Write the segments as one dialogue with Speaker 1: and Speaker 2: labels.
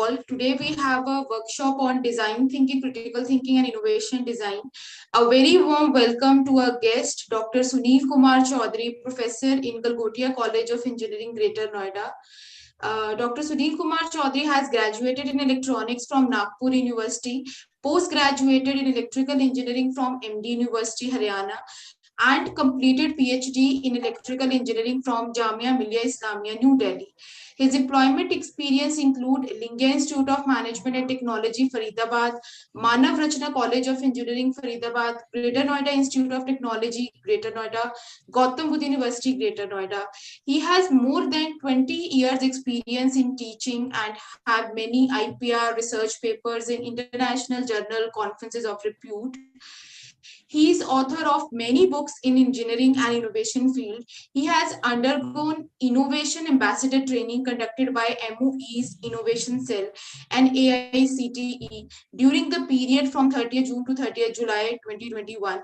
Speaker 1: all. Today we have a workshop on design thinking, critical thinking and innovation design. A very warm welcome to our guest, Dr. Sunil Kumar Chaudhary, Professor in Galgotia College of Engineering, Greater Noida. Dr. Sunil Kumar Chaudhary has graduated in electronics from Nagpur University, post-graduated in electrical engineering from MD University, Haryana, and completed PhD in electrical engineering from Jamia Millia Islamia, New Delhi. His employment experience include Lingga Institute of Management and Technology, Faridabad, Manav Rachna College of Engineering, Faridabad, Greater Noida Institute of Technology, Greater Noida, Gautam Buddha University, Greater Noida. He has more than 20 years experience in teaching and have many IPR research papers in international journal conferences of repute. He is author of many books in engineering and innovation field. He has undergone innovation ambassador training conducted by MOE's Innovation Cell and AICTE during the period from 30th June to 30th July 2021.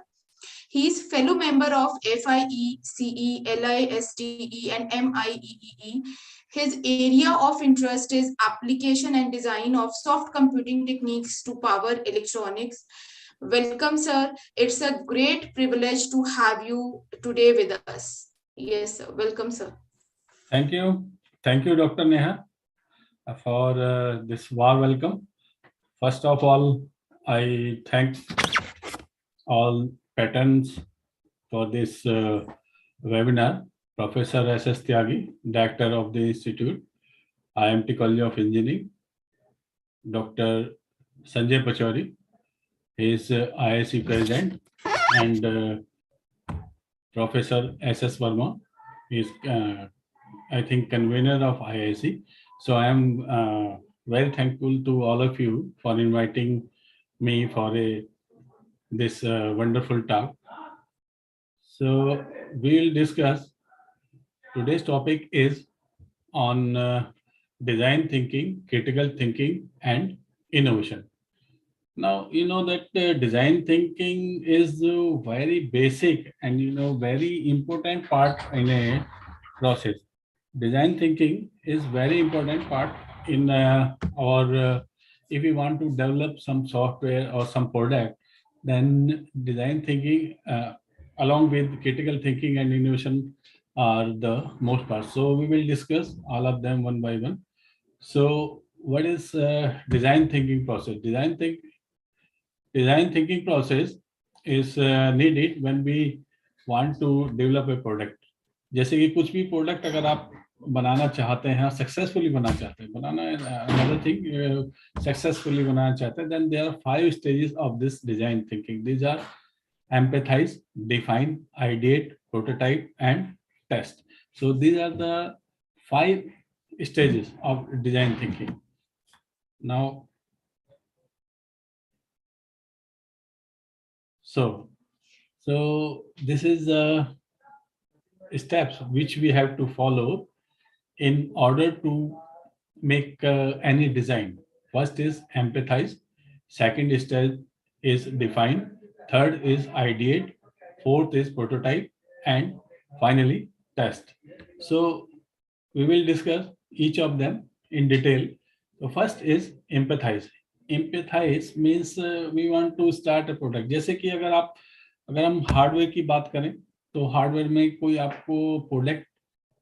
Speaker 1: He is fellow member of FIE, CE, LISTE and MIEEE. His area of interest is application and design of soft computing techniques to power electronics. Welcome, sir. It's a great privilege to have you today with us. Yes, sir. Welcome, sir.
Speaker 2: Thank you. Thank you, Dr. Neha, for this warm welcome. First of all, I thank all patrons for this webinar. Professor S.S. Tyagi, Director of the Institute, IMT College of Engineering, Dr. Sanjay Pachauri, he is IIC President, and Professor S.S. Verma, he is, I think, convener of IIC. So I am very thankful to all of you for inviting me for this wonderful talk. So we will discuss, today's topic is on design thinking, critical thinking, and innovation. Now, you know that design thinking is a very basic and, very important part in a process. Design thinking is very important part in if we want to develop some software or some product, then design thinking along with critical thinking and innovation are the most part. So we will discuss all of them one by one. So what is design thinking process? Design thinking process is needed when we want to develop a product. जैसे कि कुछ भी product अगर आप बनाना चाहते हैं, successfully बनाना चाहते हैं, another thing, successfully बनाना चाहते हैं, then there are 5 stages of this design thinking. These are empathize, define, ideate, prototype, and test. So these are the 5 stages of design thinking. Now, so this is the steps which we have to follow in order to make any design. First is empathize, second stage is define, third is ideate, fourth is prototype, and finally test. So we will discuss each of them in detail. So first is empathize. Empathize means we want to start a product. जैसे कि अगर हम hardware की बात करें, तो hardware में कोई आपको प्रोडक्ट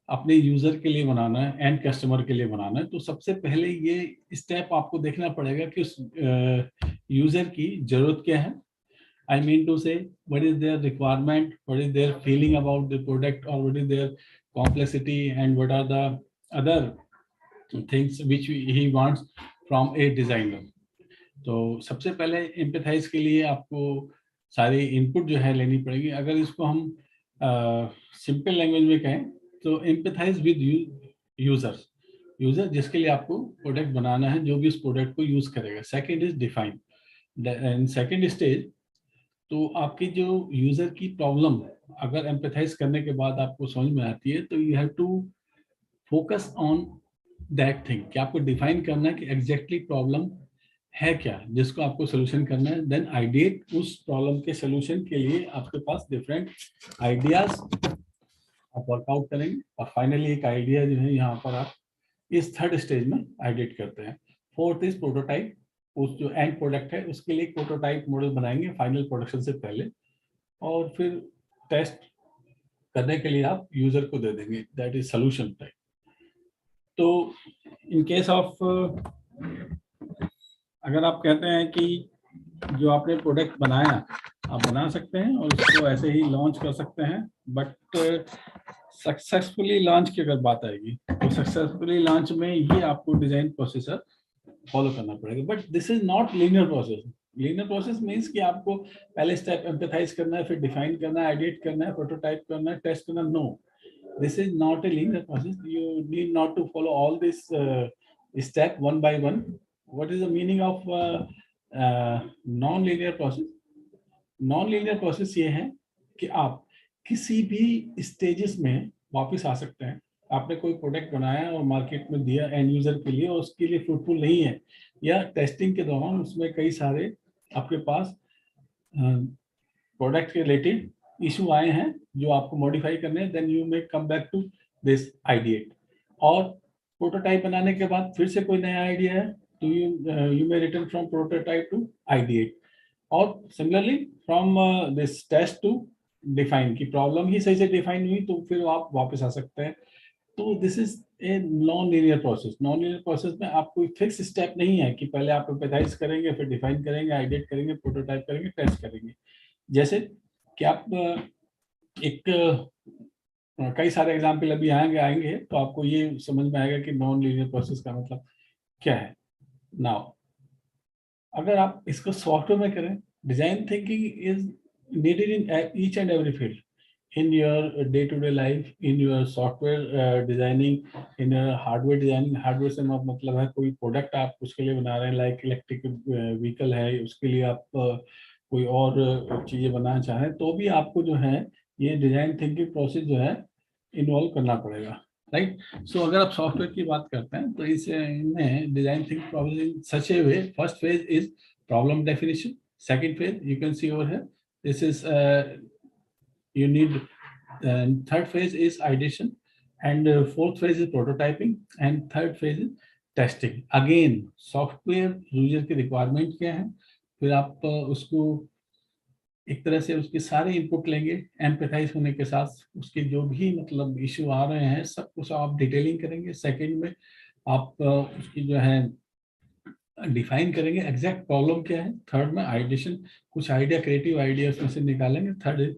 Speaker 2: अपने यूजर के लिए बनाना है, एंड कस्टमर के लिए बनाना है, तो सबसे पहले ये स्टेप आपको देखना पड़ेगा कि उस यूजर की जरूरत क्या है. I mean to say, what is their requirement, what is their feeling about the product, or what is their complexity, and what are the other things which he wants from a designer. तो सबसे पहले empathise के लिए आपको सारी input जो है लेनी पड़ेगी. अगर इसको हम सिंपल लैंग्वेज में कहें तो एम्पैथाइज विद यूजर जिसके लिए आपको प्रोडक्ट बनाना है, जो भी उस प्रोडक्ट को यूज करेगा. Second is define. And second stage, तो आपकी जो यूजर की प्रॉब्लम अगर एम्पैथाइज करने के बाद आपको समझ में आती है, तो you have to focus on that thing, कि आपको डिफाइन करना है कि एग्जैक्टली प्रॉब्लम है क्या, जिसको आपको सोल्यूशन करना है. देन आइडिएट, उस प्रॉब्लम के सोल्यूशन के लिए आपके पास डिफरेंट आइडियाज आप वर्कआउट करेंगे, और फाइनली एक आइडिया जो है यहाँ पर आप इस थर्ड स्टेज में आइडिएट करते हैं. फोर्थ इज प्रोटोटाइप, उस जो एंड प्रोडक्ट है उसके लिए एक प्रोटोटाइप मॉडल बनाएंगे फाइनल प्रोडक्शन से पहले, और फिर टेस्ट करने के लिए आप यूजर को दे देंगे, दैट इज सोल्यूशन टाइप। तो इन केस ऑफ अगर आप कहते हैं कि जो आपने प्रोडक्ट बनाया आप बना सकते हैं और उसको ऐसे ही लॉन्च कर सकते हैं, बट सक्सेसफुली लॉन्च की अगर बात आएगी तो सक्सेसफुली लॉन्च में ये आपको डिजाइन प्रोसेसर फॉलो करना पड़ेगा, but this is not linear process. Linear process means कि आपको पहले स्टेप एम्पैथाइज करना है, फिर डिफाइन करना है, एडिट करना है, प्रोटोटाइप करना है, टेस्ट करना। No, this is not a linear process. You need not to follow all this step one by one. What is the meaning of non-linear process? Non-linear process ये है कि आप किसी भी स्टेजेस में वापस आ सकते हैं। आपने कोई प्रोडक्ट बनाया और मार्केट में दिया एंड यूजर के लिए और उसके लिए फ्रूटफुल नहीं है, या टेस्टिंग के दौरान उसमें कई सारे आपके पास प्रोडक्ट के रिलेटेड इशू आए हैं जो आपको मॉडिफाई करने हैं, then you may come back to this ideate. और प्रोटोटाइप बनाने के बाद फिर से कोई नया आइडिया है तो you may return from prototype to ideate, और similarly from this test to define की प्रॉब्लम ही सही से डिफाइन हुई तो फिर आप वापस आ सकते हैं। तो this is a non linear process. Non linear process में आप कोई फिक्स स्टेप नहीं है कि पहले आप एम्पैथाइज करेंगे, फिर डिफाइन करेंगे, आइडिएट करेंगे, प्रोटोटाइप करेंगे, टेस्ट करेंगे। जैसे कि आप एक कई सारे एग्जाम्पल अभी आएंगे तो आपको ये समझ में आएगा कि नॉन लीनियर प्रोसेस का मतलब क्या है। नाउ अगर आप इसको सॉफ्टवेयर में करें, design thinking is needed in each and every field, in your day-to-day life, in your software designing, in your hardware designing। Hardware से मतलब है कोई प्रोडक्ट आप उसके लिए बना रहे हैं, लाइक इलेक्ट्रिक व्हीकल है, उसके लिए आप कोई और चीज़ें बनाना चाहें तो भी आपको जो है ये डिजाइन थिंकिंग प्रोसेस जो है इन्वॉल्व करना पड़ेगा, राइट। सो अगर आप सॉफ्टवेयर की बात करते हैं तो इसमें design thinking process in such A way, first phase is problem definition, second phase you can see over here, this is you need, third phase is ideation, and fourth phase is prototyping, and third phase is testing। again software user की requirement क्या है, फिर आप उसको एक तरह से उसके सारे इनपुट लेंगे, एम्पैथाइज होने के साथ उसके जो भी मतलब इशू आ रहे हैं सब कुछ आप डिटेलिंग करेंगे। सेकंड में आप उसकी जो है डिफाइन करेंगे एग्जैक्ट प्रॉब्लम क्या है। थर्ड में आइडिएशन, कुछ आइडिया, क्रिएटिव आइडिया उसमें से निकालेंगे। थर्ड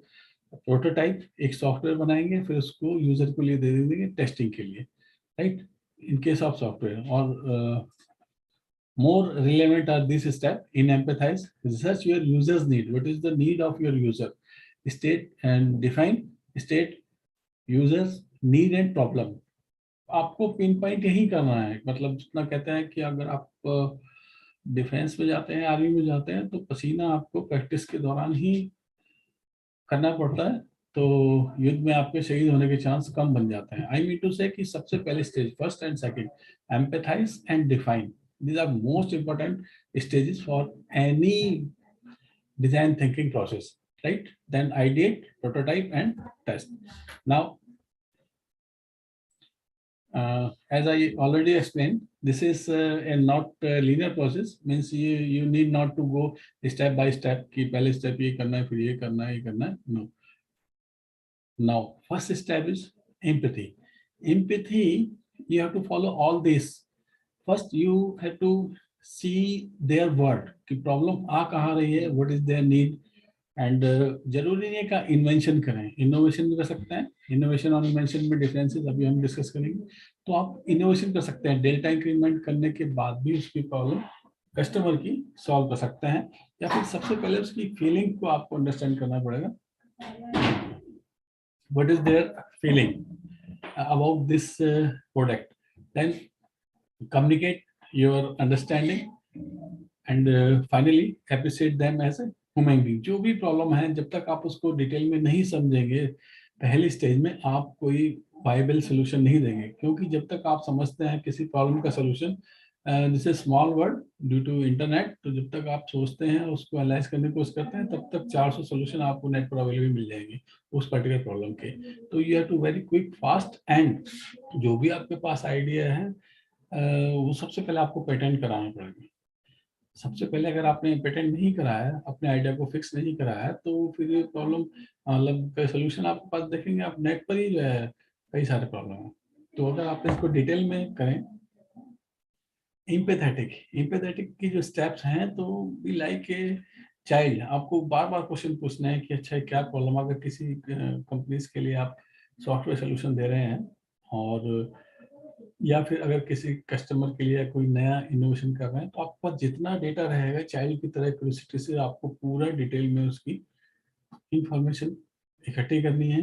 Speaker 2: प्रोटोटाइप, एक सॉफ्टवेयर बनाएंगे फिर उसको यूजर को लिए दे देंगे टेस्टिंग के लिए, right, in case of software. और more relevant are these steps in empathize, research your users need, what is the need of your user, state and define state, users need and problem। आपको pin point यही करना है, मतलब जितना कहते हैं कि अगर आप डिफेंस में जाते हैं, आर्मी में जाते हैं तो पसीना आपको प्रैक्टिस के दौरान ही करना पड़ता है, तो युद्ध में आपके शहीद होने के चांस कम बन जाते हैं। आई मीन टू से कि सबसे पहले stage, first and second, empathise and define, these are most important stages for any design thinking process, right? Then ideate, prototype and test. Now as I already explained, this is a not linear process, means you need not to go step by step कि पहले step ये करना है, फिर ये करना है, ये करना है, no। Now first step is empathy। Empathy, you have to follow all this। First you have to see their word कि प्रॉब्लम आ कहाँ रही है, what is their need, and जरूरी नहीं है कि इन्वेंशन करें, इनोवेशन भी कर सकते हैं। इनोवेशन और इन्वेंशन में डिफरेंसेस अभी हम डिस्कस करेंगे। तो आप इनोवेशन कर सकते हैं, डेल्टा इंक्रीमेंट करने के बाद भी उसकी प्रॉब्लम कस्टमर की सॉल्व कर सकते हैं, या फिर सबसे पहले उसकी फीलिंग को आपको अंडरस्टैंड करना पड़ेगा, what is their feeling about this product, then communicate your understanding and finally appreciate them as a human being। जो भी प्रॉब्लम है जब तक आप उसको डिटेल में नहीं समझेंगे पहली स्टेज में, आप कोई वायबल सोल्यूशन नहीं देंगे, क्योंकि जब तक आप समझते हैं किसी प्रॉब्लम का solution, this is small world due to internet, तो जब तक आप सोचते हैं उसको एनालाइज करने की कोशिश करते हैं तब तक 400 सोल्यूशन आपको नेट पर अवेलेबल मिल जाएंगे उस पर्टिकुलर प्रॉब्लम के। तो you have to very quick, fast, and जो भी आपके पास आइडिया है वो सबसे पहले आपको पेटेंट कराना पड़ेगा। सबसे पहले अगर आपने पेटेंट नहीं कराया, अपने आइडिया को फिक्स नहीं कराया, तो फिर ये प्रॉब्लम मतलब सोल्यूशन आपके पास देखेंगे आप नेट पर ही जो है कई सारे प्रॉब्लम है। तो अगर आप इसको डिटेल में करें, एम्पैथेटिक की जो स्टेप्स हैं, तो बी लाइक ए चाइल्ड। आपको बार बार क्वेश्चन पूछना है कि अच्छा क्या प्रॉब्लम, अगर किसी कंपनीज के लिए आप सॉफ्टवेयर सोल्यूशन दे रहे हैं, और या फिर अगर किसी कस्टमर के लिए कोई नया इनोवेशन कर रहे हैं, तो आपके पास जितना डेटा रहेगा, चाइल्ड की तरह क्यूरियोसिटी से आपको पूरा डिटेल में उसकी इंफॉर्मेशन इकट्ठी करनी है।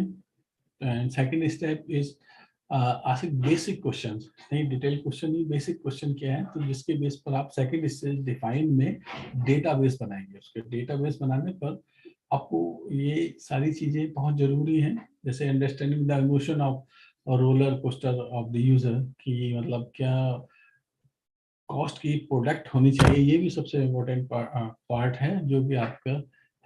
Speaker 2: And second step is asking basic questions. नहीं डिटेल क्वेश्चन नहीं, बेसिक क्वेश्चन क्या है, तो जिसके बेस पर आप सेकंड स्टेज डिफाइन में डेटाबेस बनाएंगे। उसके डेटाबेस बनाने पर आपको ये सारी चीजें बहुत जरूरी हैं, जैसे understanding the emotion of roller coaster of the user, कि मतलब क्या कॉस्ट की प्रोडक्ट होनी चाहिए, ये भी सबसे इम्पोर्टेंट पार्ट है, जो भी आपका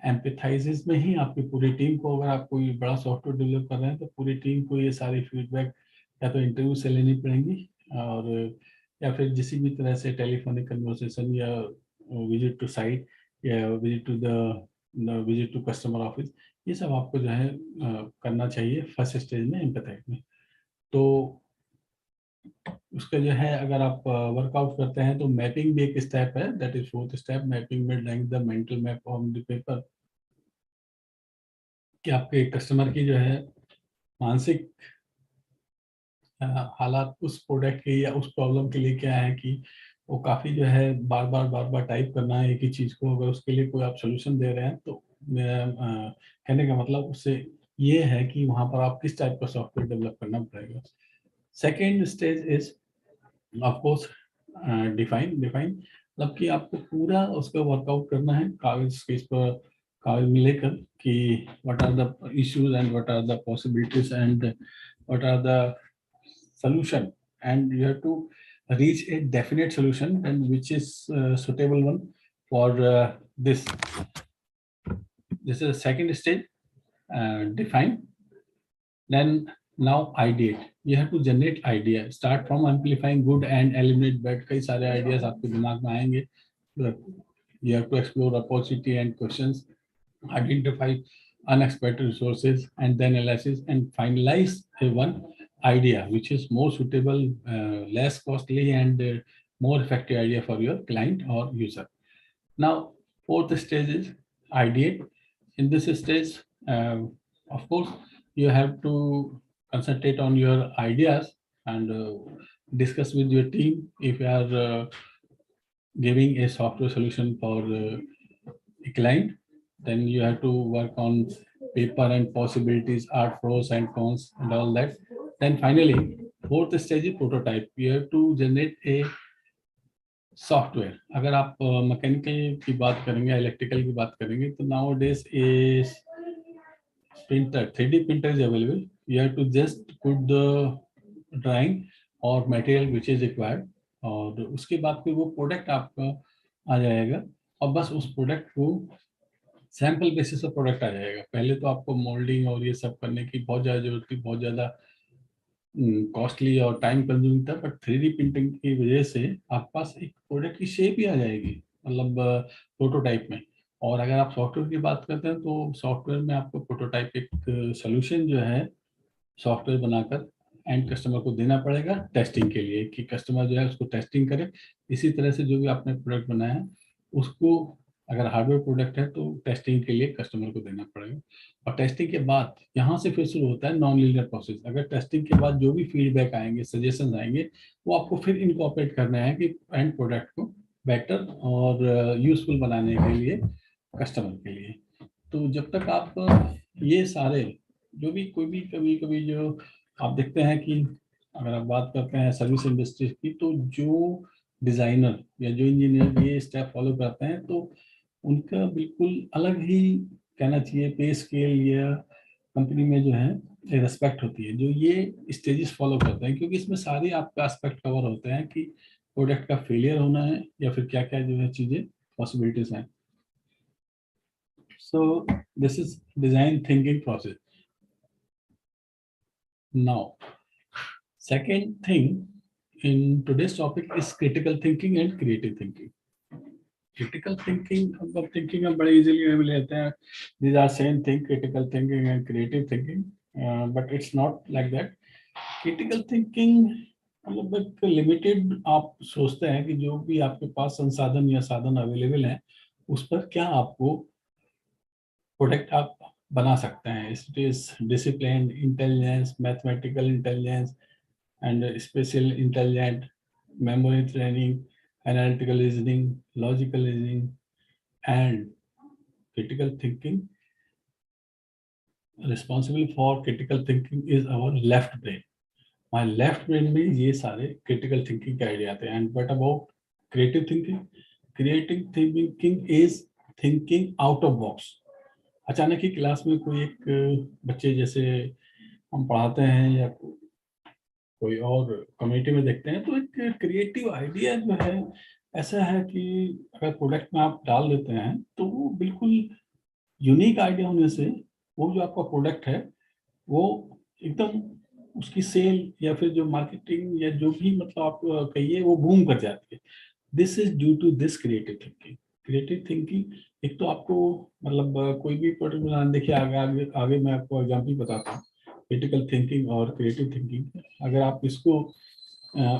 Speaker 2: एम्पैथाइजेस में ही आपकी पूरी टीम को, अगर आप कोई बड़ा सॉफ्टवेयर डेवलप कर रहे हैं, तो पूरी टीम को ये सारी फीडबैक या तो इंटरव्यू से लेनी पड़ेंगी, और या फिर किसी भी तरह से टेलीफोनिक कन्वर्सेशन, या विजिट टू साइट, या विजिट टू कस्टमर ऑफिस, ये सब आपको जो है करना चाहिए फर्स्ट स्टेज में एम्पैथाइज में। तो उसका जो है अगर आप वर्कआउट करते हैं, तो मैपिंग भी एक स्टेप है, that is fourth step. Mapping में drawing the mental map on the paper, कि आपके कस्टमर की जो है मानसिक हालात उस प्रोडक्ट के या उस प्रॉब्लम के लिए क्या है, कि वो काफ़ी जो है बार बार टाइप करना है एक ही चीज़ को। अगर उसके लिए कोई आप सोल्यूशन दे रहे हैं, तो मेरा कहने का मतलब उससे ये है कि वहाँ पर आप किस टाइप का सॉफ्टवेयर डेवलप करना पड़ेगा। Second stage is of course define, मतलब कि आपको पूरा उसका वर्कआउट करना है कागज के इस पर, कागज में लेकर, कि what are the issues and what are the possibilities and what are the solution, and you have to reach a definite solution, and which is suitable one for this. This is the second stage, define. Then now ideate. You have to generate idea. Start from amplifying good and eliminate bad. कई सारे ideas आपके दिमाग में आएंगे. You have to explore opportunity and questions, identify unexpected resources, and then analysis and finalize a one idea which is more suitable, less costly, and more effective idea for your client or user. Now, fourth stage is ideate. In this stage, of course, you have to concentrate on your ideas and discuss with your team. If you are giving a software solution for a client, then you have to work on paper and possibilities, art, pros and cons, and all that. Then finally, fourth stage is prototype. You have to generate a software. अगर आप mechanical की बात करेंगे, electrical की बात करेंगे, तो nowadays is printer, 3D printer is available. You have to just put the drawing और मटेरियल विच इज रिक्वायर्ड, और उसके बाद फिर वो प्रोडक्ट आपका आ जाएगा, और बस उस प्रोडक्ट को सैंपल बेसिस पर प्रोडक्ट आ जाएगा। पहले तो आपको मोल्डिंग और ये सब करने की बहुत ज़्यादा जरूरत थी, बहुत ज़्यादा कॉस्टली और टाइम कंज्यूमिंग था, बट 3D प्रिंटिंग की वजह से आपके पास एक प्रोडक्ट की शेप ही आ जाएगी, मतलब प्रोटोटाइप में। और अगर आप सॉफ्टवेयर की बात करते हैं, तो सॉफ्टवेयर में आपको प्रोटोटाइप एक सोल्यूशन जो है सॉफ्टवेयर बनाकर एंड कस्टमर को देना पड़ेगा टेस्टिंग के लिए, कि कस्टमर जो है उसको टेस्टिंग करे। इसी तरह से जो भी आपने प्रोडक्ट बनाया है, उसको अगर हार्डवेयर प्रोडक्ट है, तो टेस्टिंग के लिए कस्टमर को देना पड़ेगा। और टेस्टिंग के बाद यहाँ से फिर शुरू होता है नॉन लीनियर प्रोसेस। अगर टेस्टिंग के बाद जो भी फीडबैक आएंगे, सजेशन आएंगे, वो आपको फिर इनकॉर्पोरेट करना है कि एंड प्रोडक्ट को बेटर और यूजफुल बनाने के लिए कस्टमर के लिए। तो जब तक आप ये सारे जो भी कोई भी कभी कभी जो आप देखते हैं कि अगर आप बात करते हैं सर्विस इंडस्ट्री की, तो जो डिज़ाइनर या जो इंजीनियर ये स्टेप फॉलो करते हैं, तो उनका बिल्कुल अलग ही कहना चाहिए पे स्केल या कंपनी में जो है रेस्पेक्ट होती है, जो ये स्टेजेस फॉलो करते हैं, क्योंकि इसमें सारे आपका एस्पेक्ट कवर होते हैं कि प्रोडक्ट का फेलियर होना है या फिर क्या क्या जो है चीज़ें पॉसिबिलिटीज हैं। सो this is design thinking process. Now second thing in today's topic is critical thinking and creative thinking. Critical thinking, मतलब thinking हम बड़े easily हम लेते हैं. These are same thing, critical thinking and creative thinking, but it's not like that. Critical thinking मतलब एक limited आप सोचते हैं कि जो भी आपके पास संसाधन या साधन अवेलेबल है उस पर क्या आपको प्रोडक्ट आप बना सकते हैं. It is discipline, intelligence, mathematical intelligence and special intelligent, memory training, analytical reasoning, logical reasoning, and critical thinking. Responsible for critical thinking is our left brain. My left brain में ये सारे critical thinking के idea आते हैं. And what about creative thinking? Creative thinking is thinking out of box. अचानक ही class में कोई एक बच्चे जैसे हम पढ़ाते हैं या कोई और कम्युनिटी में देखते हैं तो एक क्रिएटिव आइडिया जो है ऐसा है कि अगर प्रोडक्ट में आप डाल देते हैं तो वो बिल्कुल यूनिक आइडिया होने से वो जो आपका प्रोडक्ट है वो एकदम उसकी सेल या फिर जो मार्केटिंग या जो भी मतलब आप कहिए वो बूम कर जाती है. This is due to this creative thinking. Creative thinking एक तो आपको मतलब कोई भी पर्टिकुलर देखिए आगे आगे आगे मैं आपको एग्जाम्पल बताता हूँ क्रिटिकल थिंकिंग और क्रिएटिव थिंकिंग. अगर आप इसको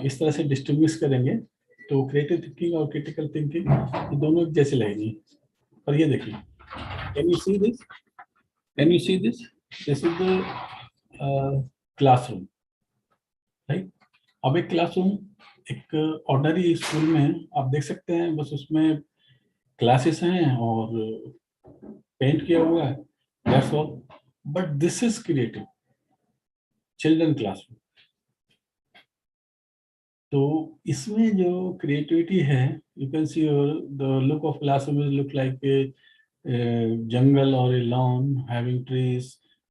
Speaker 2: इस तरह से डिस्टिंग्विश करेंगे तो क्रिएटिव थिंकिंग और क्रिटिकल थिंकिंग ये दोनों एक जैसे लगेंगी. पर ये देखिए, can you see this, can you see this, this is the classroom, right. अब एक क्लासरूम एक ऑर्डिनरी स्कूल में आप देख सकते हैं बस उसमें क्लासेस हैं और पेंट किया हुआ है, that's all. But this is creative children classroom. तो इसमें जो क्रिएटिविटी है, you can see the look of classroom is look like a jungle or a lawn having trees,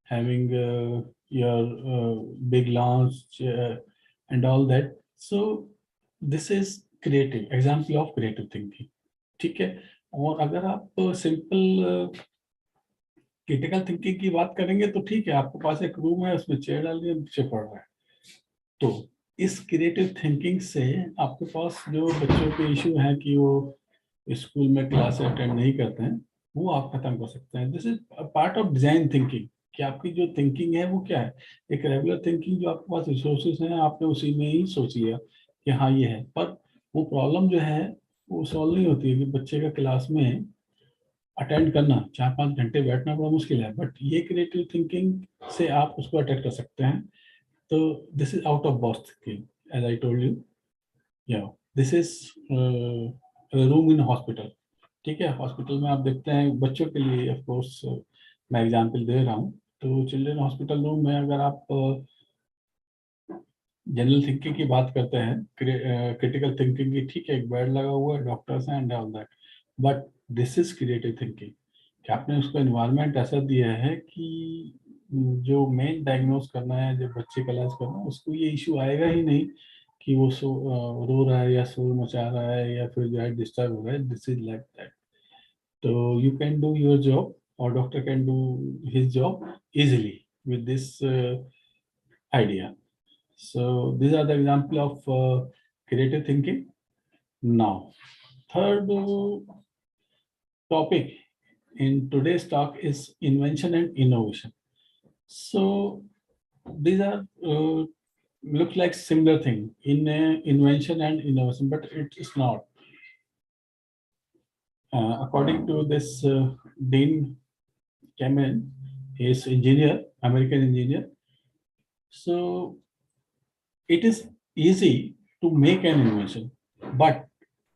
Speaker 2: having your big lawns and all that. So this is creative example of creative thinking. ठीक है. और अगर आप simple critical thinking की बात करेंगे तो ठीक है, आपके पास एक रूम है उसमें चेयर डाल दिया बच्चे पढ़ रहे हैं. तो इस क्रिएटिव थिंकिंग से आपके पास जो बच्चों के इशू हैं कि वो स्कूल में क्लास अटेंड नहीं करते हैं वो आप खत्म कर सकते हैं. This is part of design thinking कि आपकी जो थिंकिंग है वो क्या है. एक रेगुलर थिंकिंग जो आपके पास रिसोर्सेज हैं आपने उसी में ही सोच लिया कि हाँ ये है, पर वो प्रॉब्लम जो है वो सॉल्व नहीं होती है कि बच्चे का क्लास में अटेंड करना 4-5 घंटे बैठना बड़ा मुश्किल है. बट ये क्रिएटिव थिंकिंग से आप उसको अटेंड कर सकते हैं. तो this is out of box thinking as I told you. या this is room in hospital. ठीक है, हॉस्पिटल में आप देखते हैं बच्चों के लिए ऑफ कोर्स मैं एग्जांपल दे रहा हूँ. तो चिल्ड्रन हॉस्पिटल रूम में अगर आप जनरल थिंकिंग की बात करते हैं, क्रिटिकल थिंकिंग की, ठीक है एक बेड लगा हुआ है, डॉक्टर्स हैं and all that, but this is creative thinking कि आपने उसको एनवायरनमेंट ऐसा दिया है कि जो मेन डायग्नोज करना है, जो बच्चे का इलाज करना है, उसको ये इशू आएगा ही नहीं कि वो रो रहा है या शोर मचा रहा है या फिर जो है डिस्टर्ब हो रहा है. This is like that. तो you can do your job और doctor can do his job easily with this idea. So these are the example of creative thinking. Now, third topic in today's talk is invention and innovation. So these are look like similar thing in invention and innovation, but it is not. According to this Dean Kamen, he is engineer, American engineer. So it is easy to make an invention, but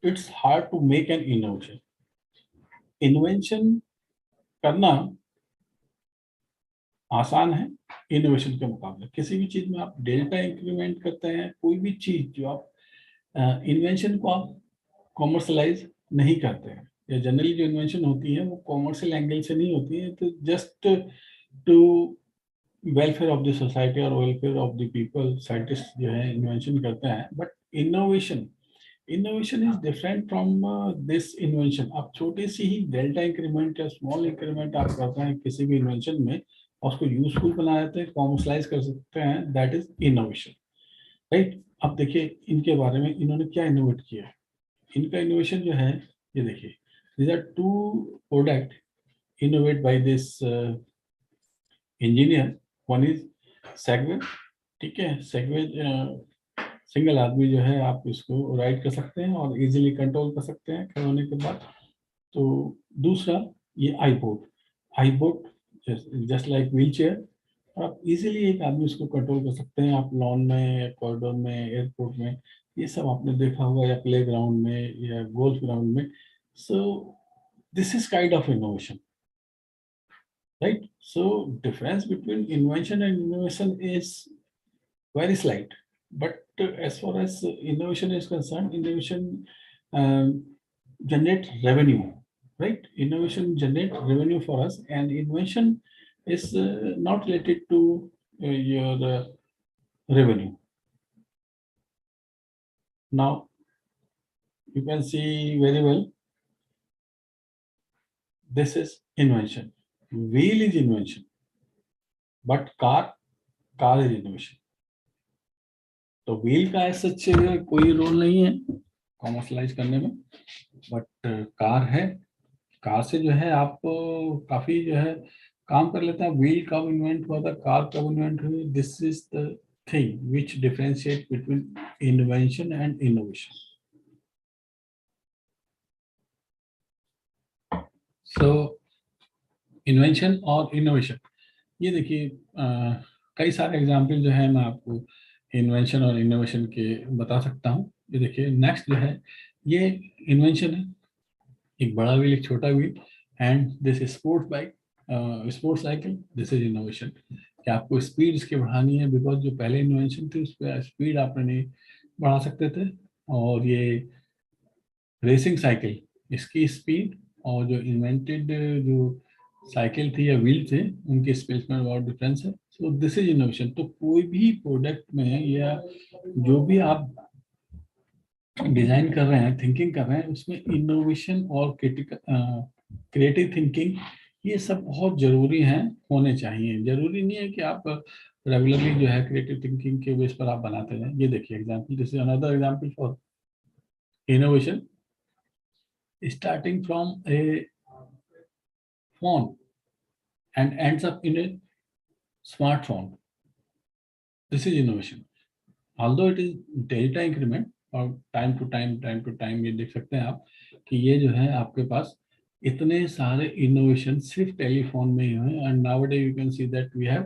Speaker 2: it's hard to make an innovation. Invention करना आसान है innovation के मुकाबले. किसी भी चीज में आप डेल्टा इंक्रीमेंट करते हैं, कोई भी चीज जो आप इन्वेंशन को आप कॉमर्शलाइज नहीं करते हैं, या जनरली जो इन्वेंशन होती है वो कॉमर्शियल एंगल से नहीं होती है, तो just to welfare of the society और welfare of the people scientist जो है इन्वेंशन करते हैं. But innovation is different from this invention. आप छोटी सी ही डेल्टा इंक्रीमेंट या स्मॉल इंक्रीमेंट आप करते हैं किसी भी इन्वेंशन में और उसको यूजफुल बना देते हैं, कॉमर्शलाइज कर सकते हैं, दैट इज इनोवेशन, राइट. अब देखिए इनके बारे में इन्होंने क्या इनोवेट किया है। इनका इनोवेशन जो है, ये देखिए, these are two product innovated by this engineer. One is segway, ठीक है, segway सिंगल आदमी जो है आप इसको राइड कर सकते हैं और इजीली कंट्रोल कर सकते हैं खड़े होने के बाद। तो दूसरा ये आईपोर्ट जस्ट लाइक व्हील चेयर, आप इजीली एक आदमी उसको कंट्रोल कर सकते हैं। आप लॉन में, कॉरिडोर में, एयरपोर्ट में, ये सब आपने देखा होगा, या प्ले ग्राउंड में या गोल्फ ग्राउंड में। सो this is kind of innovation, right? So difference between invention and innovation is very slight, but as far as innovation is concerned, innovation um, generate revenue, right? Innovation generate revenue for us, and invention is not related to your revenue. Now you can see very well, this is invention. Wheel is invention, but car is innovation. तो wheel का ऐसा कोई role नहीं है commercialise करने में, but car है। Car से जो है आप काफी जो है काम कर लेते हैं। व्हील कब इन्वेंट हुआ था, कार कब इन्वेंट हुई, this is the thing which differentiate between invention and innovation. So invention और इनोवेशन, ये देखिए कई सारे एग्जाम्पल जो है मैं आपको इन्वेंशन और इनोवेशन के बता सकता हूँ। ये देखिए नेक्स्ट जो है, ये इन्वेंशन है, एक बड़ा व्हील एक छोटा wheel, and this sports bike, sports cycle, this is innovation. कि आपको स्पीड इसकी बढ़ानी है, बिकॉज जो पहले इन्वेंशन थी उस पर स्पीड आप नहीं बढ़ा सकते थे, और ये रेसिंग साइकिल, इसकी स्पीड और जो इन्वेंटेड जो साइकिल थी या व्हील थे उनके स्पेस में बहुत डिफरेंस है। सो दिस इज इनोवेशन। तो कोई भी प्रोडक्ट में या जो भी आप डिजाइन कर रहे हैं, थिंकिंग कर रहे हैं, उसमें इनोवेशन और क्रिएटिव थिंकिंग, ये सब बहुत जरूरी हैं, होने चाहिए। जरूरी नहीं है कि आप रेगुलरली जो है क्रिएटिव थिंकिंग के बेस पर आप बनाते रहें। ये देखिए example, this is another example for innovation, starting from A phone and ends up in a smartphone. This is innovation. Although it is delta increment और टाइम टू टाइम ये देख सकते हैं आप कि ये जो है आपके पास इतने सारे इनोवेशन सिर्फ टेलीफोन में ही हुए, and nowadays you can see that we have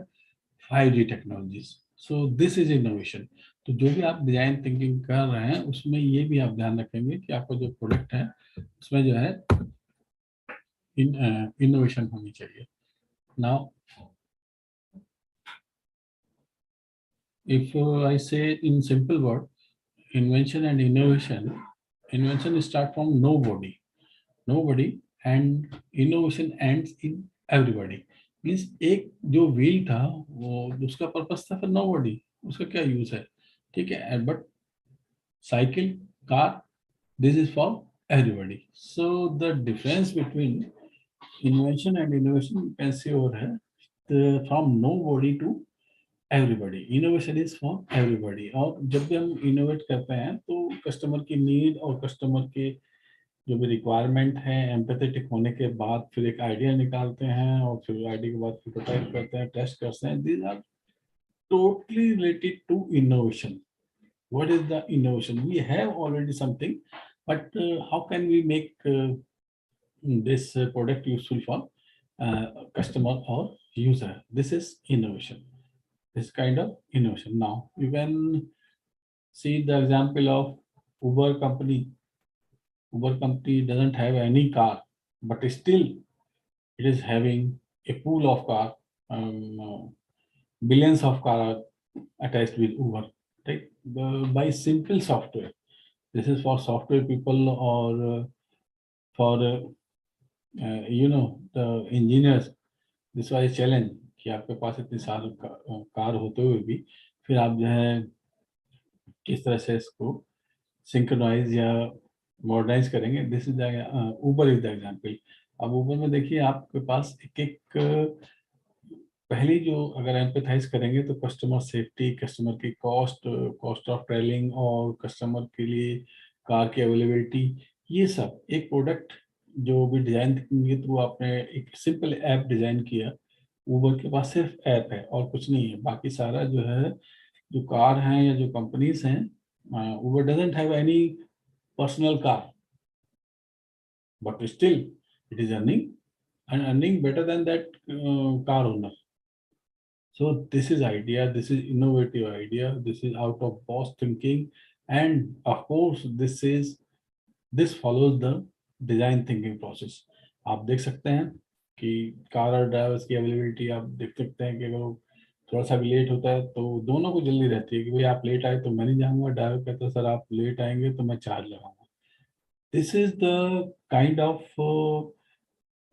Speaker 2: 5G technologies. So this is innovation. तो जो भी आप डिजाइन थिंकिंग कर रहे हैं उसमें ये भी आप ध्यान रखेंगे कि आपका जो प्रोडक्ट है उसमें जो है इनोवेशन होनी चाहिए। Now if I say in simple word, invention and invention start from nobody, and innovation ends in everybody. Means एक जो व्हील था वो उसका पर्पस था for nobody, उसका क्या यूज है, ठीक है, but cycle, car, this is for everybody. So the difference between invention and innovation you can see over here, from nobody to everybody, innovation is for everybody. और जब भी हम इनोवेट करते हैं तो कस्टमर की नीड और कस्टमर के जो भी रिक्वायरमेंट है, एम्पैथेटिक होने के बाद फिर एक आइडिया निकालते हैं, और फिर आइडिया के बाद प्रोटोटाइप करते हैं, टेस्ट करते हैं। These are totally related to innovation. What is the innovation? We have already something, but how can we make this product useful for customer or user? This is innovation, this kind of innovation. Now you can see the example of Uber company. Uber company doesn't have any car, but still it is having a pool of car. Billions of car are attached with Uber, right? By simple software. This is for software people, or for the engineers. This was a challenge कि आपके पास इतने सारे car होते हुए भी फिर आप जो है किस तरह से इसको सिंक्रोनाइज या मॉडर्नाइज करेंगे। This is Uber is the example. अब ऊबर में देखिए आपके पास एक एक पहली जो अगर एम्पैथाइज करेंगे तो कस्टमर सेफ्टी, कस्टमर की कॉस्ट ऑफ ट्रेवलिंग और कस्टमर के लिए कार की अवेलेबिलिटी, ये सब एक प्रोडक्ट जो भी डिजाइन के थ्रू आपने एक सिंपल ऐप डिजाइन किया, ऊबर के पास सिर्फ ऐप है और कुछ नहीं है। बाकी सारा जो है, जो कार हैं या जो कंपनीज हैं, Uber doesn't have any personal car, but still it is earning and earning better than that car owner. So this is idea, this is innovative idea, this is out of box thinking, and of course this follows the design thinking process. आप देख सकते हैं कि car और drivers की availability आप देख सकते हैं कि अगर वो थोड़ा सा भी लेट होता है तो दोनों को जल्दी रहती है कि भाई आप लेट आए तो मैं नहीं जाऊंगा, ड्राइवर कहता है सर आप लेट आएंगे तो मैं चार्ज लगाऊंगा। This is the kind of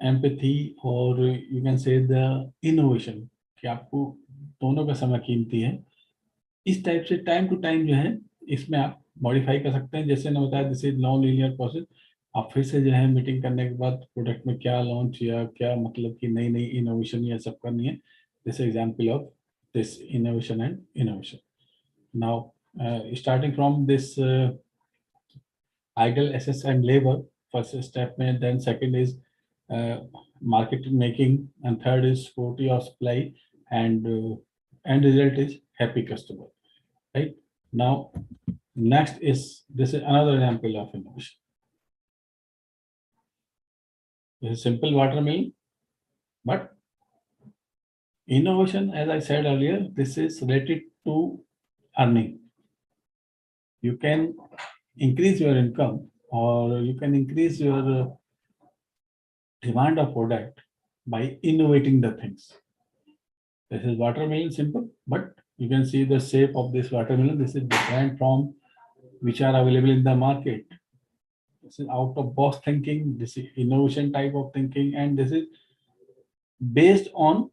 Speaker 2: empathy और you can say the innovation, कि आपको दोनों का समय कीमती है। इस टाइप से टाइम टू टाइम जो है इसमें आप मॉडिफाई कर सकते हैं। जैसे मैंने बताया this is non linear process. आप फिर से जो है मीटिंग करने के बाद प्रोडक्ट में क्या लॉन्च या क्या मतलब कि नई नई इनोवेशन या सब करनी है, this example of this innovation and innovation. Now starting from this idle assets and labor, first step में, then second is market making, and third is quality of supply, and end result is happy customer, right? Now next is, this is another example of innovation. This is simple watermill, but innovation, as I said earlier, this is related to earning. You can increase your income or you can increase your demand of product by innovating the things. This is watermelon, simple, but you can see the shape of this watermelon. This is different from which are available in the market. This is out of box thinking, this is innovation type of thinking, and this is based on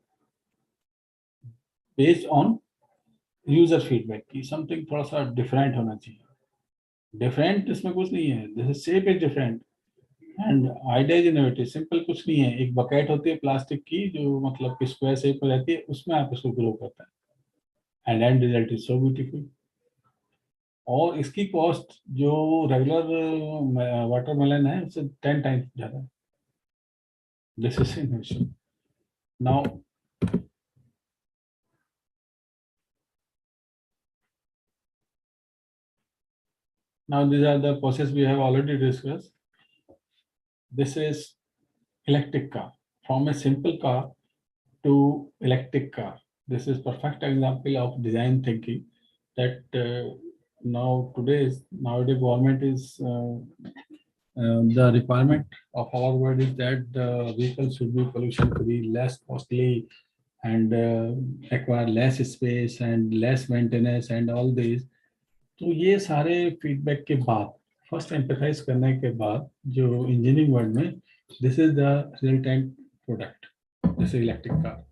Speaker 2: user feedback कि something थोड़ा सा different होना चाहिए। Different इसमें कुछ नहीं है, this is shape is different and idea is innovative, simple कुछ नहीं है। एक बकेट होती है प्लास्टिक की जो मतलब कि स्क्वायर शेप में रहती है, उसमें आप इसको ग्रो करता है, and and result is so beautiful. और इसकी कॉस्ट जो रेगुलर वाटरमेलन है उससे 10 टाइम्स ज़्यादा है। This is innovation. Now these are the process we have already discussed. This is electric car, from a simple car to electric car. This is perfect example of design thinking that nowadays government is the requirement of our world is that the vehicle should be pollution free, less costly, and acquire less space and less maintenance and all these. तो ये सारे feedback के बाद, first empathise करने के बाद, जो engineering world में this is the resultant product, this is electric car,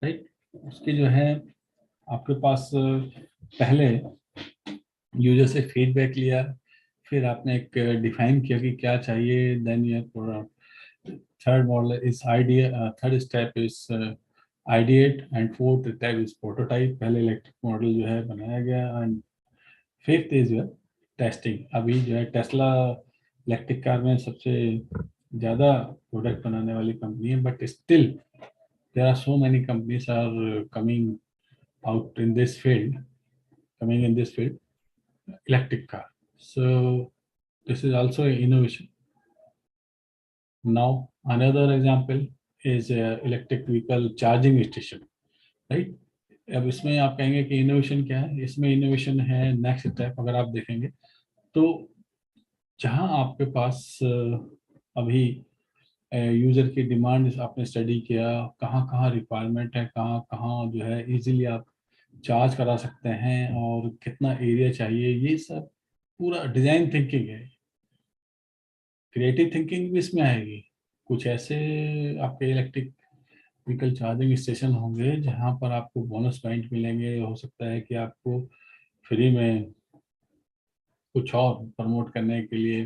Speaker 2: right. उसकी जो है आपके पास पहले यूजर से फीडबैक लिया, फिर आपने एक डिफाइन किया कि क्या चाहिए, then your product. Third model is idea, third step is ideate, and fourth step is prototype. पहले इलेक्ट्रिक मॉडल जो है बनाया गया, एंड फिफ्थ इज टेस्टिंग। अभी जो है टेस्ला इलेक्ट्रिक कार में सबसे ज़्यादा प्रोडक्ट बनाने वाली कंपनी है, but still there are so many companies are coming out in this field, coming in this field, electric car. So this is also an innovation. Now another example is electric vehicle charging station, right? अब इसमें आप कहेंगे कि innovation क्या है, इसमें innovation है next step. अगर आप देखेंगे तो जहां आपके पास अभी यूजर की डिमांड आपने स्टडी किया, कहाँ कहाँ रिक्वायरमेंट है, कहाँ कहाँ जो है इजीली आप चार्ज करा सकते हैं और कितना एरिया चाहिए, ये सब पूरा डिजाइन थिंकिंग है। क्रिएटिव थिंकिंग भी इसमें आएगी। कुछ ऐसे आपके इलेक्ट्रिक व्हीकल चार्जिंग स्टेशन होंगे जहां पर आपको बोनस पॉइंट मिलेंगे, हो सकता है कि आपको फ्री में कुछ और प्रमोट करने के लिए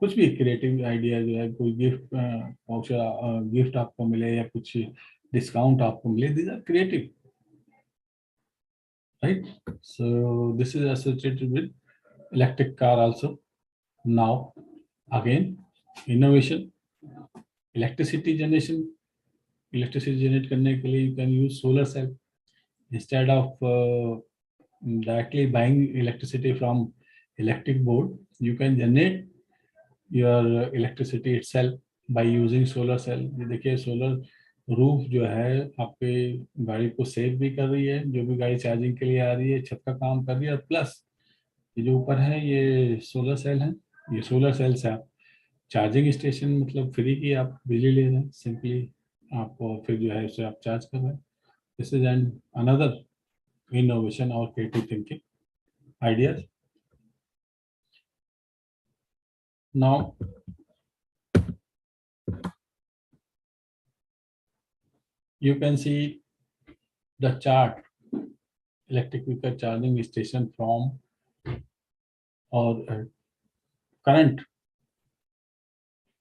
Speaker 2: कुछ भी क्रिएटिव आइडिया जो है, कोई गिफ्ट वाउचर गिफ्ट आपको मिले या कुछ डिस्काउंट आपको मिले, these are creative, right? So this is associated with electric car also. Now again, innovation, electricity generation, electricity generate करने के लिए you can use solar cell instead of directly buying electricity from electric board. You can generate your electricity itself by using solar cell. ये देखिए solar roof जो है आपके गाड़ी को सेव भी कर रही है, जो भी गाड़ी चार्जिंग के लिए आ रही है छत का काम कर रही है, और प्लस ये जो ऊपर है ये सोलर सेल है। ये सोलर सेल से आप चार्जिंग स्टेशन मतलब फ्री की आप बिजली ले रहे हैं, सिंपली आपको फिर जो है उसे आप चार्ज कर रहे हैं। This is an another innovation or creative thinking ideas. Now you can see the chart, electric vehicle charging station from or current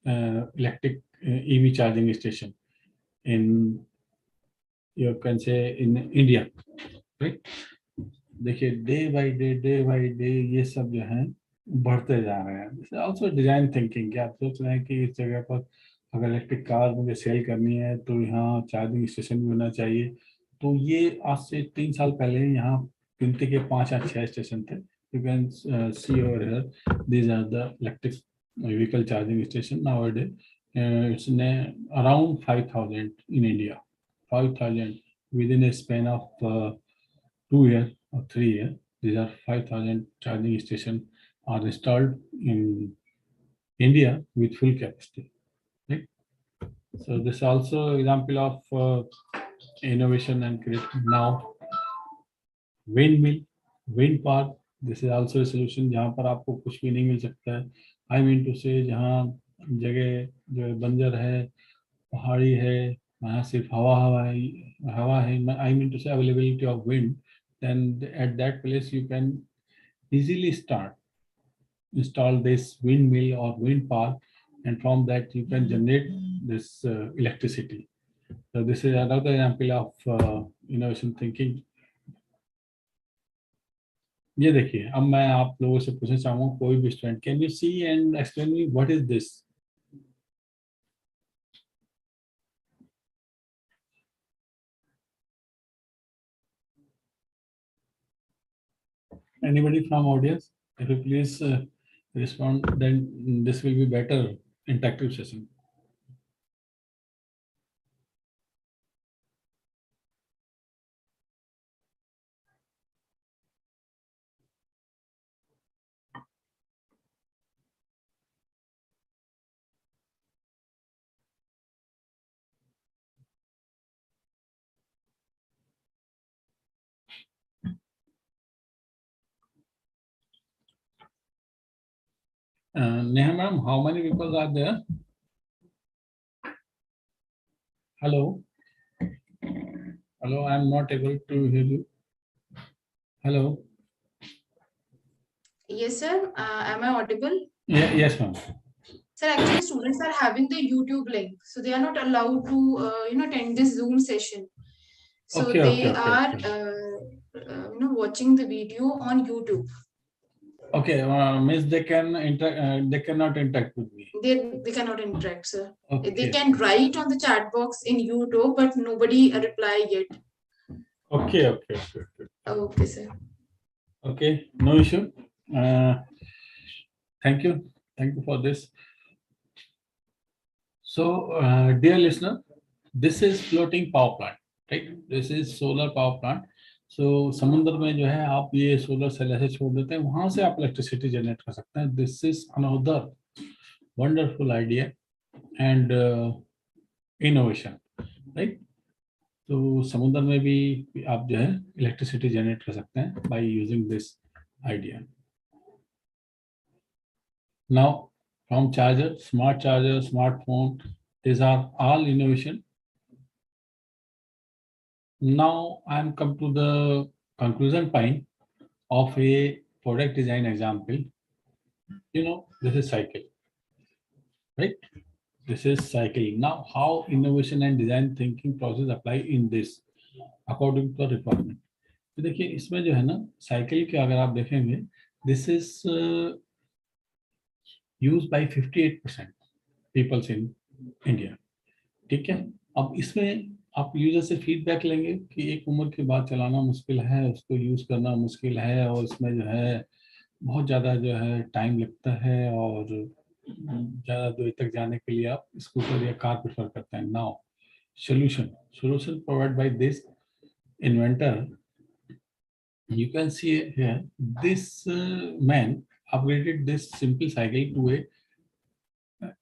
Speaker 2: electric EV charging station in, you can say, in India, right? देखिए day by day ये सब जो है बढ़ते जा रहे हैं। Also design thinking, क्या आप सोच रहे हैं कि इस जगह पर अगर इलेक्ट्रिक कार मुझे सेल करनी है तो यहाँ चार्जिंग स्टेशन भी होना चाहिए। तो ये आज से 3 साल पहले यहाँ गिनती के 5 या 6 स्टेशन थे। You can see over here, these are the electric vehicle charging station nowadays. It's around 5,000 in India. 5,000 within a span of 2 years or 3 years. These are 5,000 charging stations are installed in India with full capacity. Right? So this is also example of innovation and creation. Now, windmill, wind park. This is also a solution जहाँ पर आपको कुछ भी नहीं मिल सकता है। I mean to say जहाँ जगह जो है बंजर है, पहाड़ी है, वहाँ सिर्फ हवा है। I mean to say availability of wind. Then at that place you can easily install this windmill or wind park, and from that you can generate this electricity. So this is another example of innovation thinking. ये देखिए, अब मैं आप लोगों से पूछना चाहूँगा, कोई भी student, can you see and explain me what is this? Anybody from audience? If you please respond, then this will be better interactive session. Neha ma'am, how many people are there? Hello? Hello, I am not able to hear you. Hello?
Speaker 1: Yes, sir. Am I audible?
Speaker 2: Yeah, yes, ma'am.
Speaker 1: Sir, actually, students are having the YouTube link, so they are not allowed to, attend this Zoom session. So they are, watching the video on YouTube.
Speaker 2: Okay, means they they cannot interact with me.
Speaker 1: They cannot interact, sir.
Speaker 2: Okay.
Speaker 1: They can write on the chat box in YouTube, but nobody reply yet.
Speaker 2: Okay.
Speaker 1: Okay, sir.
Speaker 2: Okay, no issue. Thank you for this. So, dear listener, this is floating power plant, right? This is solar power plant. So, समुद्र में जो है आप ये solar cell ऐसे छोड़ देते हैं, वहां से आप इलेक्ट्रिसिटी जनरेट कर सकते हैं. This is another wonderful idea and innovation, right? तो समुद्र में भी आप जो है इलेक्ट्रिसिटी जनरेट कर सकते हैं by using this idea. Now, from charger, smartphone, these are all innovation. Now I am come to the conclusion point of a product design example. This is cycle, right? This is cycling. Now, how innovation and design thinking process apply in this according to the requirement? तो देखिए इसमें जो है ना cycle के अगर आप देखेंगे this is use by 58% peoples in India. ठीक है. अब इसमें आप यूजर से फीडबैक लेंगे कि एक उम्र के बाद चलाना मुश्किल है, उसको यूज करना मुश्किल है और इसमें जो है बहुत ज़्यादा जो है टाइम लगता है और ज़्यादा दूर तक जाने के लिए आप स्कूटर या कार प्रेफर करते हैं. Now solution provided by this inventor, you can see here this man upgraded this simple cycle to a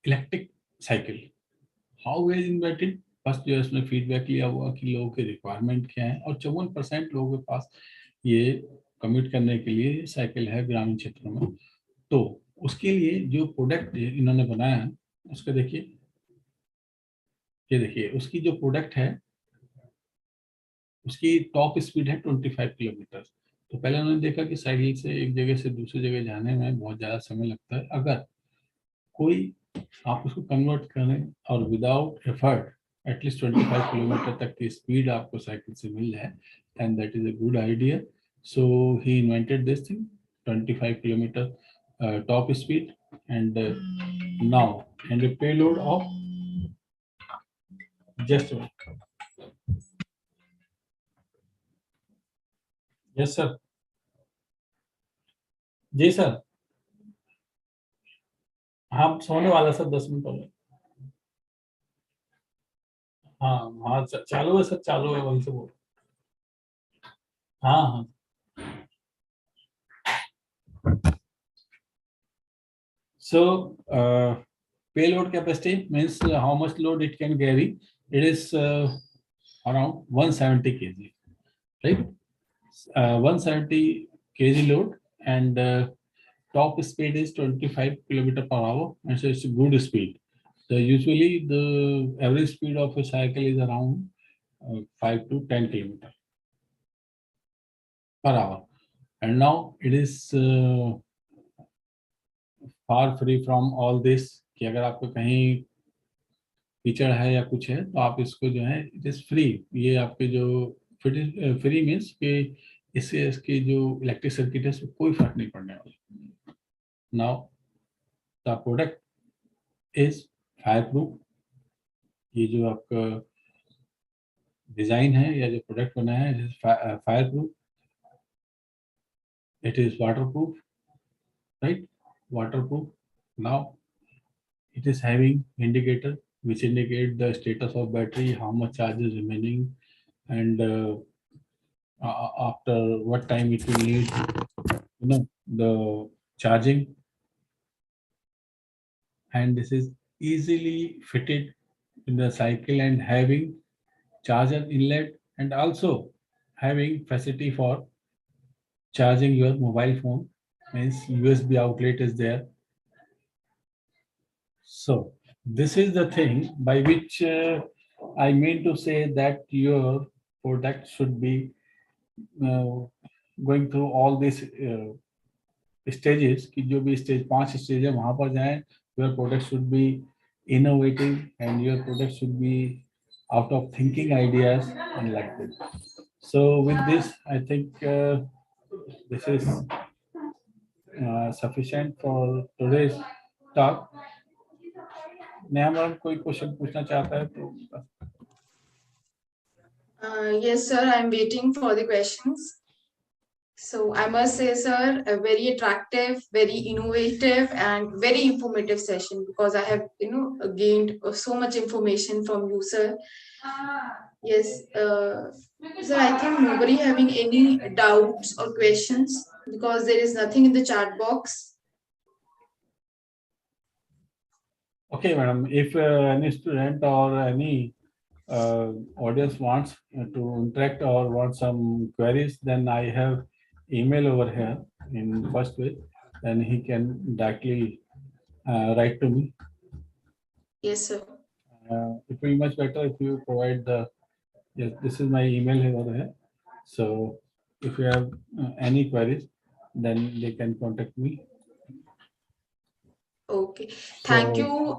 Speaker 2: electric cycle. How he has invented? First जो है उसने फीडबैक लिया हुआ कि लोगों के रिक्वायरमेंट क्या है और 54% लोगों के पास ये कम्यूट करने के लिए साइकिल है ग्रामीण क्षेत्रों में. तो उसके लिए जो प्रोडक्ट इन्होंने बनाया है उसको देखिए. ये देखिए उसकी जो प्रोडक्ट है उसकी टॉप स्पीड है 25 किलोमीटर. तो पहले उन्होंने देखा कि साइकिल से एक जगह से दूसरी जगह जाने में बहुत ज़्यादा समय लगता है. अगर कोई आप उसको कन्वर्ट करें और विदाउट एफर्ट एटलीस्ट 25 किलोमीटर तक की स्पीड आपको साइकिल से मिल जाए and that is a good idea. So he invented this thing 25 kilometre top speed and now and a payload of just yes sir. जी सर. हाँ सोने वाला सर 10 मिनट पहले. हाँ हाँ चालू है सर, चालू है वहीं से बोल. हाँ हाँ. So payload capacity means how much load it can carry. It is around 170 kg, right? 170 kg load and top speed is 25 kilometer per hour, and so it's a good speed. So usually the average speed of a cycle is around 5 to 10 kilometer per hour, and now it is far free from all this कि अगर आपको कहीं feature है या कुछ है तो आप इसको जो है इट इज फ्री. ये आपके जो फ्री मीन्स कि इससे इसकी जो इलेक्ट्रिक सर्किट है उसको कोई फर्क नहीं पड़ने वाला. Now the product is fire proof. ये जो आपका डिजाइन है या जो प्रोडक्ट बना है it is fire proof. It is water proof, right? Water proof. Now it is having indicator which indicate the status of battery, how much charge is remaining, and after what time it will need, the charging. And this is easily fitted in the cycle and having charger inlet and also having facility for charging your mobile phone, means USB outlet is there. So this is the thing by which I mean to say that your product should be going through all these stages. कि जो भी stage 5 stage है वहाँ पर जाएं. Your product should be innovative and your product should be out of thinking ideas and like that. So with this I think this is sufficient for today's talk. Neha ma'am कोई question पूछना चाहता है तो
Speaker 1: Yes, sir. I'm waiting for the questions. So I must say, sir, a very attractive, very innovative, and very informative session because I have, gained so much information from you, sir. Yes, sir. I think nobody having any doubts or questions because there is nothing in the chat box.
Speaker 2: Okay, madam. If any student or any audience wants to interact or want some queries, then I have email over here in first way. Then he can directly write to me.
Speaker 1: Yes, sir.
Speaker 2: It will be much better if you provide the. Yes, this is my email over here. So if you have any queries, then they can contact me.
Speaker 1: Okay. Thank you.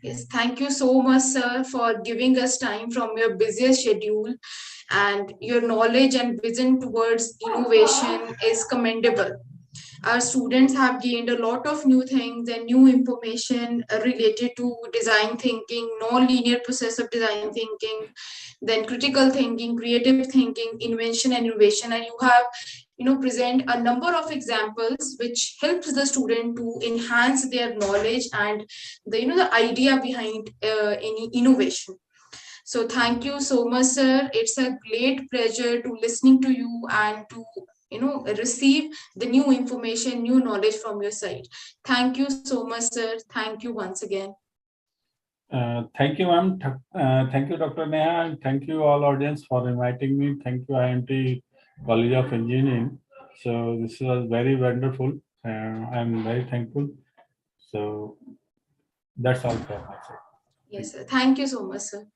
Speaker 1: Yes, thank you so much, sir, for giving us time from your busiest schedule. And your knowledge and vision towards innovation is commendable. Our students have gained a lot of new things and new information related to design thinking, non-linear process of design thinking, then critical thinking, creative thinking, invention and innovation. And you have, present a number of examples which helps the student to enhance their knowledge and the idea behind any innovation. So thank you so much, sir. It's a great pleasure to listening to you and to receive the new information, new knowledge from your side. Thank you so much, sir. Thank you once again.
Speaker 2: Thank you, ma'am. Thank you, Dr. Neha, and thank you all audience for inviting me. Thank you, IMT College of Engineering. So this was very wonderful. I'm very thankful. So that's all from my side.
Speaker 1: Yes, sir. Thank you so much, sir.